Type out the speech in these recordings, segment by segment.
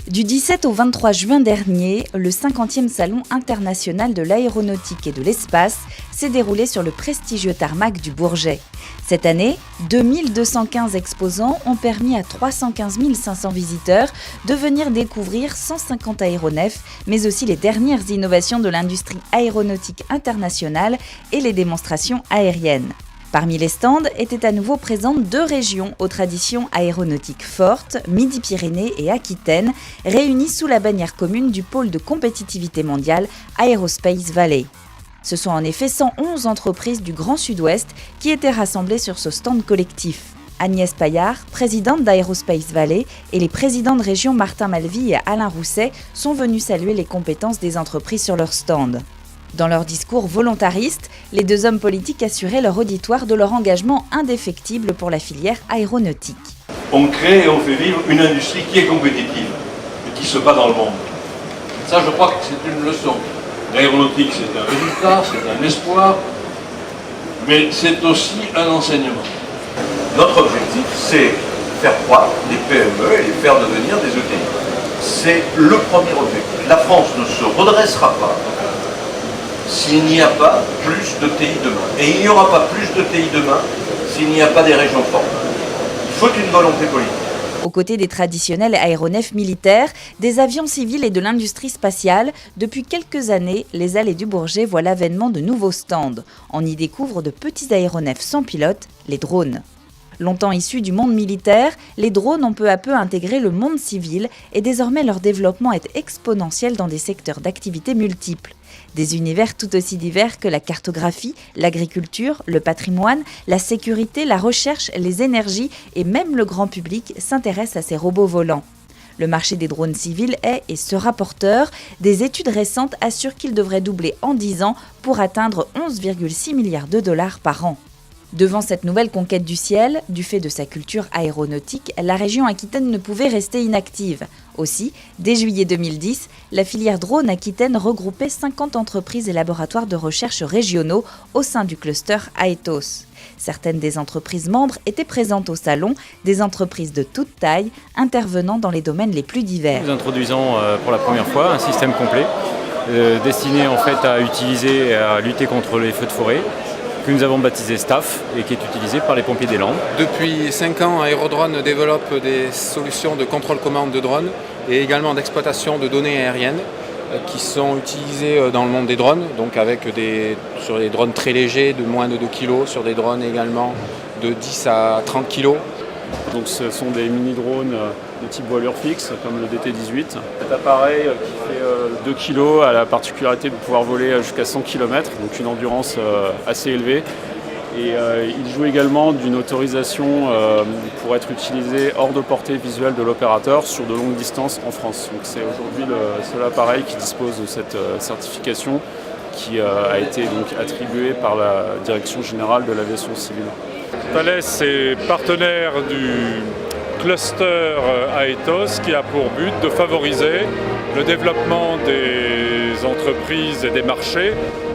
Du 17 au 23 juin dernier, le 50e Salon international de l'aéronautique et de l'espace s'est déroulé sur le prestigieux tarmac du Bourget. Cette année, 2215 exposants ont permis à 315 500 visiteurs de venir découvrir 150 aéronefs, mais aussi les dernières innovations de l'industrie aéronautique internationale et les démonstrations aériennes. Parmi les stands étaient à nouveau présentes 2 régions aux traditions aéronautiques fortes, Midi-Pyrénées et Aquitaine, réunies sous la bannière commune du pôle de compétitivité mondiale Aerospace Valley. Ce sont en effet 111 entreprises du Grand Sud-Ouest qui étaient rassemblées sur ce stand collectif. Agnès Paillard, présidente d'Aerospace Valley, et les présidents de région Martin Malvy et Alain Rousset sont venus saluer les compétences des entreprises sur leur stand. Dans leur discours volontariste, les 2 hommes politiques assuraient leur auditoire de leur engagement indéfectible pour la filière aéronautique. On crée et on fait vivre une industrie qui est compétitive et qui se bat dans le monde. Ça, je crois que c'est une leçon. L'aéronautique, c'est un résultat, c'est un espoir, mais c'est aussi un enseignement. Notre objectif, c'est faire croître les PME et les faire devenir des ETI. C'est le premier objectif. La France ne se redressera pas s'il n'y a pas plus de TI demain. Et il n'y aura pas plus de TI demain s'il n'y a pas des régions fortes. Il faut une volonté politique. Aux côtés des traditionnels aéronefs militaires, des avions civils et de l'industrie spatiale, depuis quelques années, les allées du Bourget voient l'avènement de nouveaux stands. On y découvre de petits aéronefs sans pilote, les drones. Longtemps issus du monde militaire, les drones ont peu à peu intégré le monde civil et désormais leur développement est exponentiel dans des secteurs d'activité multiples. Des univers tout aussi divers que la cartographie, l'agriculture, le patrimoine, la sécurité, la recherche, les énergies et même le grand public s'intéressent à ces robots volants. Le marché des drones civils est et sera porteur. Des études récentes assurent qu'il devrait doubler en 10 ans pour atteindre 11,6 milliards de dollars par an. Devant cette nouvelle conquête du ciel, du fait de sa culture aéronautique, la région Aquitaine ne pouvait rester inactive. Aussi, dès juillet 2010, la filière drone Aquitaine regroupait 50 entreprises et laboratoires de recherche régionaux au sein du cluster Aetos. Certaines des entreprises membres étaient présentes au salon, des entreprises de toute taille, intervenant dans les domaines les plus divers. Nous introduisons pour la première fois un système complet destiné en fait à utiliser et à lutter contre les feux de forêt, que nous avons baptisé STAF et qui est utilisé par les pompiers des Landes. Depuis 5 ans, Aérodrone développe des solutions de contrôle-commande de drones et également d'exploitation de données aériennes qui sont utilisées dans le monde des drones, donc sur des drones très légers de moins de 2 kg, sur des drones également de 10 à 30 kg. Donc ce sont des mini-drones de type voilure fixe, comme le DT-18. Cet appareil qui fait 2 kg a la particularité de pouvoir voler jusqu'à 100 km, donc une endurance assez élevée. Et il joue également d'une autorisation pour être utilisé hors de portée visuelle de l'opérateur sur de longues distances en France. Donc c'est aujourd'hui le seul appareil qui dispose de cette certification qui a été donc attribuée par la Direction générale de l'aviation civile. Thales est partenaire du cluster Aetos qui a pour but de favoriser le développement des entreprises et des marchés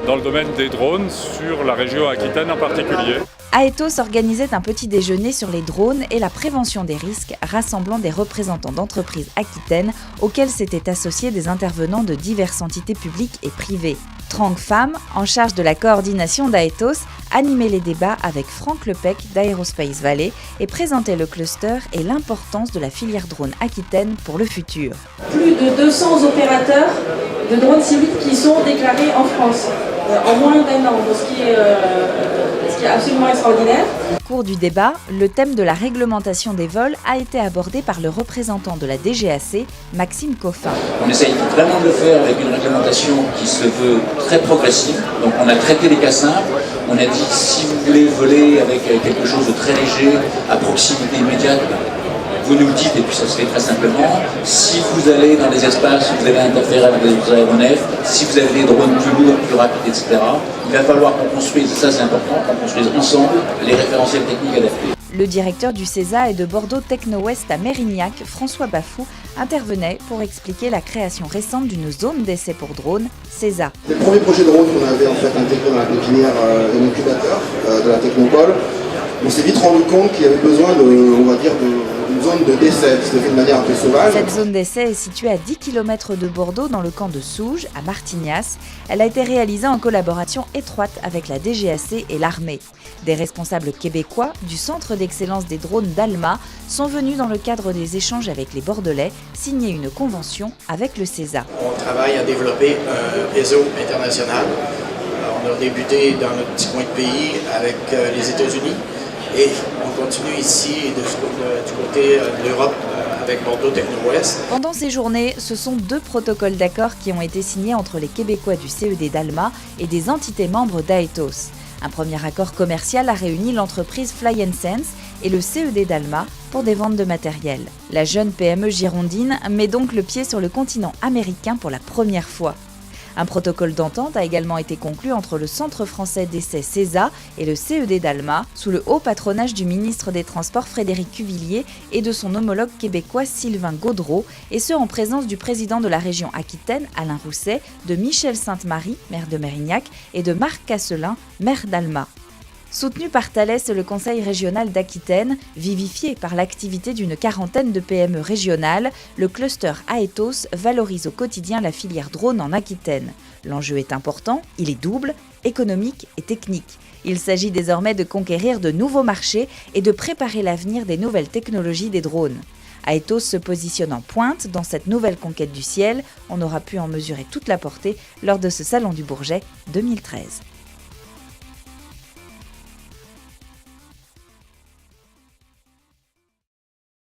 dans le domaine des drones sur la région Aquitaine en particulier. Aetos organisait un petit déjeuner sur les drones et la prévention des risques, rassemblant des représentants d'entreprises aquitaines auxquels s'étaient associés des intervenants de diverses entités publiques et privées. Trang Pham, en charge de la coordination d'Aetos, animait les débats avec Franck Lepec d'Aerospace Valley et présentait le cluster et l'importance de la filière drone aquitaine pour le futur. Plus de 200 opérateurs de drones civils qui sont déclarés en France en moins d'1 an, ce qui est absolument extraordinaire. Au cours du débat, le thème de la réglementation des vols a été abordé par le représentant de la DGAC, Maxime Coffin. On essaye vraiment de le faire avec une réglementation qui se veut très progressive. Donc on a traité les cas simples, on a dit si vous voulez voler avec quelque chose de très léger, à proximité immédiate, vous nous le dites et puis ça se fait très simplement. Si vous allez dans les espaces où vous avez interféré avec des autres aéronefs, si vous avez des drones plus lourds, plus rapides, etc., il va falloir qu'on construise, et ça c'est important, qu'on construise ensemble les référentiels techniques adaptés. Le directeur du CESA et de Bordeaux Techno-Ouest à Mérignac, François Bafou, intervenait pour expliquer la création récente d'une zone d'essai pour drones, CESA. C'est le premier projet de drone qu'on avait en fait intégré dans la pépinière de l'incubateur de la Technopole. On s'est vite rendu compte qu'il y avait besoin de une zone de décès qui se fait de manière un peu sauvage. Cette zone d'essai est située à 10 km de Bordeaux, dans le camp de Souges, à Martignas. Elle a été réalisée en collaboration étroite avec la DGAC et l'armée. Des responsables québécois du Centre d'excellence des drones d'Alma sont venus dans le cadre des échanges avec les Bordelais signer une convention avec le CESA. On travaille à développer un réseau international. On a débuté dans notre petit coin de pays avec les États-Unis et on continue ici du côté de l'Europe avec Bordeaux Techno-Ouest. Pendant ces journées, ce sont 2 protocoles d'accord qui ont été signés entre les Québécois du CED d'Alma et des entités membres d'Aetos. Un premier accord commercial a réuni l'entreprise Fly & Sense et le CED d'Alma pour des ventes de matériel. La jeune PME girondine met donc le pied sur le continent américain pour la première fois. Un protocole d'entente a également été conclu entre le Centre français d'essai CESA et le CED d'Alma, sous le haut patronage du ministre des Transports Frédéric Cuvillier et de son homologue québécois Sylvain Gaudreault, et ce en présence du président de la région Aquitaine, Alain Rousset, de Michel Sainte-Marie, maire de Mérignac, et de Marc Casselin, maire d'Alma. Soutenu par Thales, le Conseil régional d'Aquitaine, vivifié par l'activité d'une quarantaine de PME régionales, le cluster Aetos valorise au quotidien la filière drone en Aquitaine. L'enjeu est important, il est double, économique et technique. Il s'agit désormais de conquérir de nouveaux marchés et de préparer l'avenir des nouvelles technologies des drones. Aetos se positionne en pointe dans cette nouvelle conquête du ciel. On aura pu en mesurer toute la portée lors de ce Salon du Bourget 2013.